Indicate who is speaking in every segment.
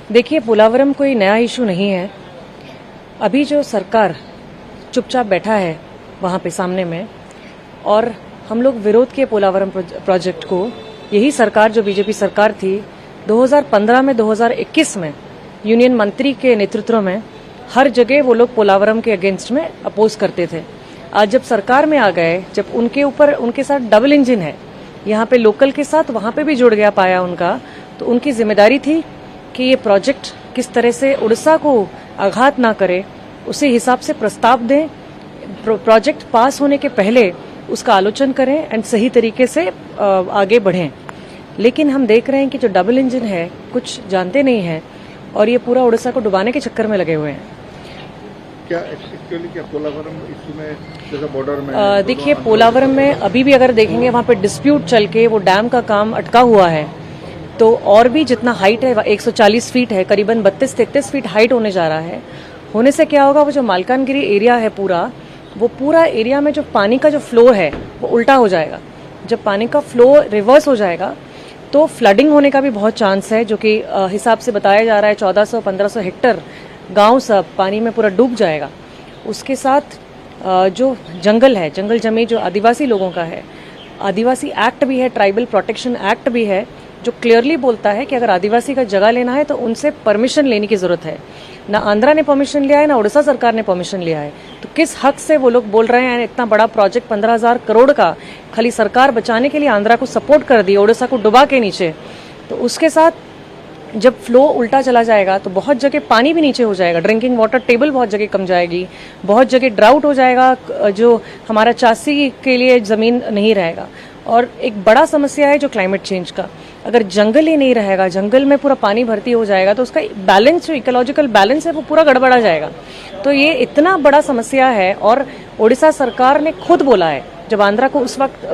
Speaker 1: देखिए, पोलावरम कोई नया इशू नहीं है। अभी जो सरकार चुपचाप बैठा है वहां पे सामने में, और हम लोग विरोध किए पोलावरम प्रोजेक्ट को। यही सरकार जो बीजेपी सरकार थी 2015 में 2021 में यूनियन मंत्री के नेतृत्व में हर जगह वो लोग पोलावरम के अगेंस्ट में अपोज करते थे। आज जब सरकार में आ गए, जब उनके साथ डबल इंजन है, यहाँ पे लोकल के साथ वहां पे भी जुड़ गया पाया उनका, तो उनकी जिम्मेदारी थी कि ये प्रोजेक्ट किस तरह से उड़ीसा को आघात ना करे, उसी हिसाब से प्रस्ताव दें। प्रोजेक्ट पास होने के पहले उसका आलोचन करें एंड सही तरीके से आगे बढ़ें। लेकिन हम देख रहे हैं कि जो डबल इंजन है कुछ जानते नहीं है और ये पूरा उड़ीसा को डुबाने के चक्कर में लगे हुए हैं।
Speaker 2: क्या एक्चुअली क्या पोलावरम इशू में जैसे बॉर्डर में
Speaker 1: देखिए, पोलावरम में अभी भी अगर देखेंगे वहां पे डिस्प्यूट चल के वो डैम का काम अटका हुआ है, तो और भी जितना हाइट है 140 फीट है, करीबन 32-33 फीट हाइट होने जा रहा है। होने से क्या होगा, वो जो मालकानगिरी एरिया है वो पूरा एरिया में जो पानी का जो फ्लो है वो उल्टा हो जाएगा। जब पानी का फ्लो रिवर्स हो जाएगा तो फ्लडिंग होने का भी बहुत चांस है, जो कि हिसाब से बताया जा रहा है 1400-1500 हेक्टर गांव सब पानी में पूरा डूब जाएगा। उसके साथ जो जंगल है, जंगल जमीन जो आदिवासी लोगों का है, आदिवासी एक्ट भी है, ट्राइबल प्रोटेक्शन एक्ट भी है, जो क्लियरली बोलता है कि अगर आदिवासी का जगह लेना है तो उनसे परमिशन लेने की जरूरत है। ना आंध्रा ने परमिशन लिया है, ना उड़ीसा सरकार ने परमिशन लिया है। तो किस हक से वो लोग बोल रहे हैं इतना बड़ा प्रोजेक्ट 15,000 करोड़ का खाली सरकार बचाने के लिए आंध्रा को सपोर्ट कर दी, उड़ीसा को डुबा के नीचे। तो उसके साथ जब फ्लो उल्टा चला जाएगा तो बहुत जगह पानी भी नीचे हो जाएगा, ड्रिंकिंग वाटर टेबल बहुत जगह कम जाएगी, बहुत जगह ड्राउट हो जाएगा, जो हमारा चासी के लिए जमीन नहीं रहेगा। और एक बड़ा समस्या है जो क्लाइमेट चेंज का, अगर जंगल ही नहीं रहेगा, जंगल में पूरा पानी भर्ती हो जाएगा तो उसका बैलेंस, जो इकोलॉजिकल बैलेंस है वो पूरा गड़बड़ा जाएगा। तो ये इतना बड़ा समस्या है। और उड़ीसा सरकार ने खुद बोला है, जब आंध्रा को उस वक्त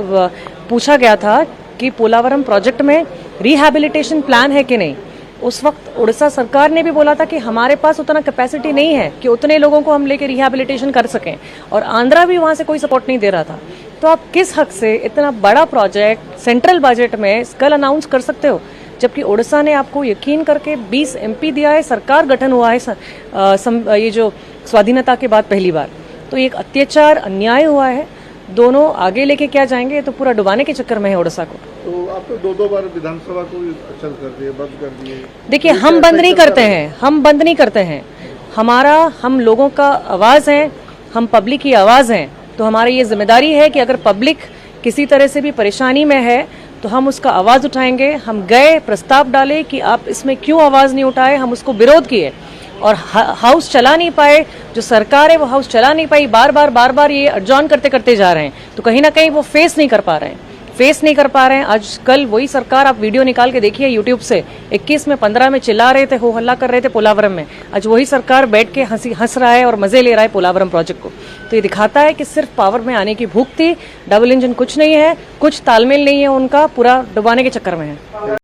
Speaker 1: पूछा गया था कि पोलावरम प्रोजेक्ट में रिहैबिलिटेशन प्लान है कि नहीं, उस वक्त उड़ीसा सरकार ने भी बोला था कि हमारे पास उतना कैपेसिटी नहीं है कि उतने लोगों को हम लेके रिहैबिलिटेशन कर सकें, और आंध्रा भी वहां से कोई सपोर्ट नहीं दे रहा था। तो आप किस हक से इतना बड़ा प्रोजेक्ट सेंट्रल बजट में कल अनाउंस कर सकते हो, जबकि उड़ीसा ने आपको यकीन करके 20 MP दिया है, सरकार गठन हुआ है ये जो स्वाधीनता के बाद पहली बार। तो ये एक अत्याचार, अन्याय हुआ है। दोनों आगे लेके क्या जाएंगे, तो पूरा डुबाने के चक्कर में है उड़ीसा को।
Speaker 2: तो आप तो दो बार विधानसभा को अचल कर दिए, बंद कर दिए।
Speaker 1: देखिए, हम बंद नहीं करते हैं, हम लोगों का आवाज है, हम पब्लिक की आवाज हैं। तो हमारी ये जिम्मेदारी है कि अगर पब्लिक किसी तरह से भी परेशानी में है तो हम उसका आवाज उठाएंगे। हम गए, प्रस्ताव डाले कि आप इसमें क्यों आवाज नहीं उठाए, हम उसको विरोध किए और हाउस चला नहीं पाए। जो सरकार है वो हाउस चला नहीं पाई, बार बार ये एडजॉर्न करते जा रहे हैं। तो कहीं ना कहीं वो फेस नहीं कर पा रहे हैं। आज कल वही सरकार, आप वीडियो निकाल के देखिए यूट्यूब से, 21 में 15 में चिल्ला रहे थे, हो हल्ला कर रहे थे पोलावरम में। आज वही सरकार बैठ के हंस रहा है और मजे ले रहा है पोलावरम प्रोजेक्ट को। तो ये दिखाता है कि सिर्फ पावर में आने की भूख थी, डबल इंजन कुछ नहीं है, कुछ तालमेल नहीं है उनका, पूरा डुबाने के चक्कर में है।